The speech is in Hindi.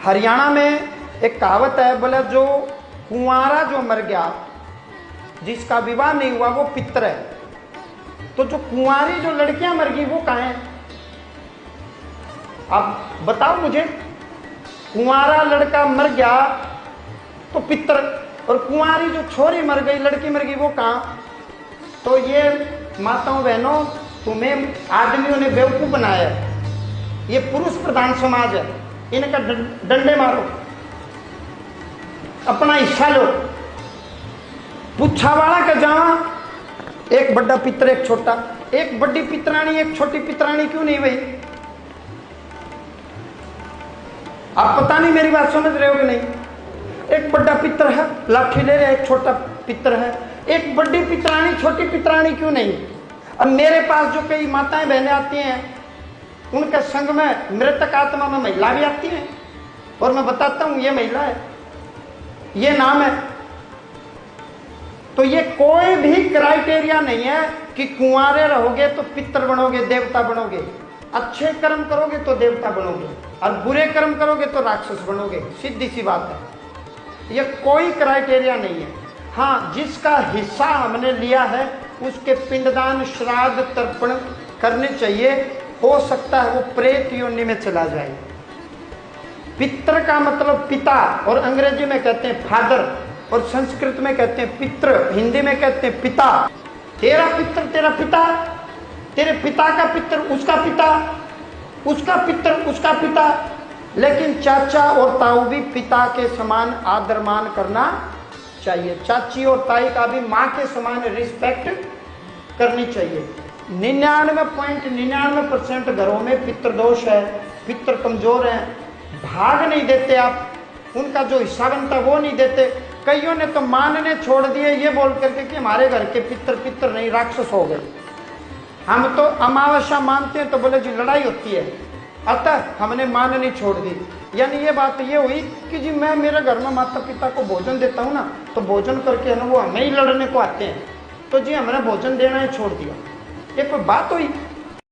हरियाणा में एक कहावत है, बोला जो कुंवारा जो मर गया, जिसका विवाह नहीं हुआ वो पितर है। तो जो कुंवारी जो लड़कियां मर गई वो कहां है? आप बताओ मुझे। कुंवारा लड़का मर गया तो पितर, और कुंवारी जो छोरी मर गई, लड़की मर गई, वो कहां? तो ये माताओं बहनों, तुम्हें आदमियों ने बेवकूफ बनाया है। ये पुरुष प्रधान समाज है, इनका डंडे मारो, अपना हिस्सा लो। पुच्छावाड़ा का जावा, एक बड़ा पितर एक छोटा, एक बड़ी पितरानी एक छोटी पितरानी क्यों नहीं भाई? आप पता नहीं मेरी बात समझ रहे हो कि नहीं? एक बड़ा पितर है, लाठी ले रहे, एक छोटा पितर है, एक बड़ी पितरानी छोटी पितरानी क्यों नहीं? अब मेरे पास जो कई माताएं बहनें आती हैं, उनके संग में मृतक आत्मा में महिला भी आती है, और मैं बताता हूं ये महिला है, ये नाम है। तो ये कोई भी क्राइटेरिया नहीं है कि कुंवारे रहोगे तो पितर बनोगे, देवता बनोगे। अच्छे कर्म करोगे तो देवता बनोगे, और बुरे कर्म करोगे तो राक्षस बनोगे। सीधी सी बात है, ये कोई क्राइटेरिया नहीं है। हाँ, जिसका हिस्सा हमने लिया है उसके पिंडदान श्राद्ध तर्पण करने चाहिए। हो सकता है वो प्रेत योनि में चला जाए। पित्र का मतलब पिता, और अंग्रेजी में कहते हैं फादर, और संस्कृत में कहते हैं पित्र, हिंदी में कहते हैं पिता। तेरा पित्र तेरा पिता, तेरे पिता का पित्र उसका पिता, उसका पित्र उसका पिता। लेकिन चाचा और ताऊ भी पिता के समान आदर मान करना चाहिए। चाची और ताई का भी माँ के समान रिस्पेक्ट करनी चाहिए। 99.99% घरों में पितृदोष है, पितर कमजोर हैं, भाग नहीं देते आप, उनका जो हिस्सा बनता वो नहीं देते। कईयों ने तो मानने छोड़ दिए ये बोल करके कि हमारे घर के पितर नहीं, राक्षस हो गए। हम तो अमावस्या मानते हैं तो बोले जी लड़ाई होती है, अतः हमने माननी छोड़ दी। यानी ये बात ये हुई कि जी मैं मेरे घर में माता पिता को भोजन देता हूँ ना, तो भोजन करके है ना वो हमें ही लड़ने को आते हैं, तो जी हमने भोजन देना ही छोड़ दिया। ये कोई बात हुई?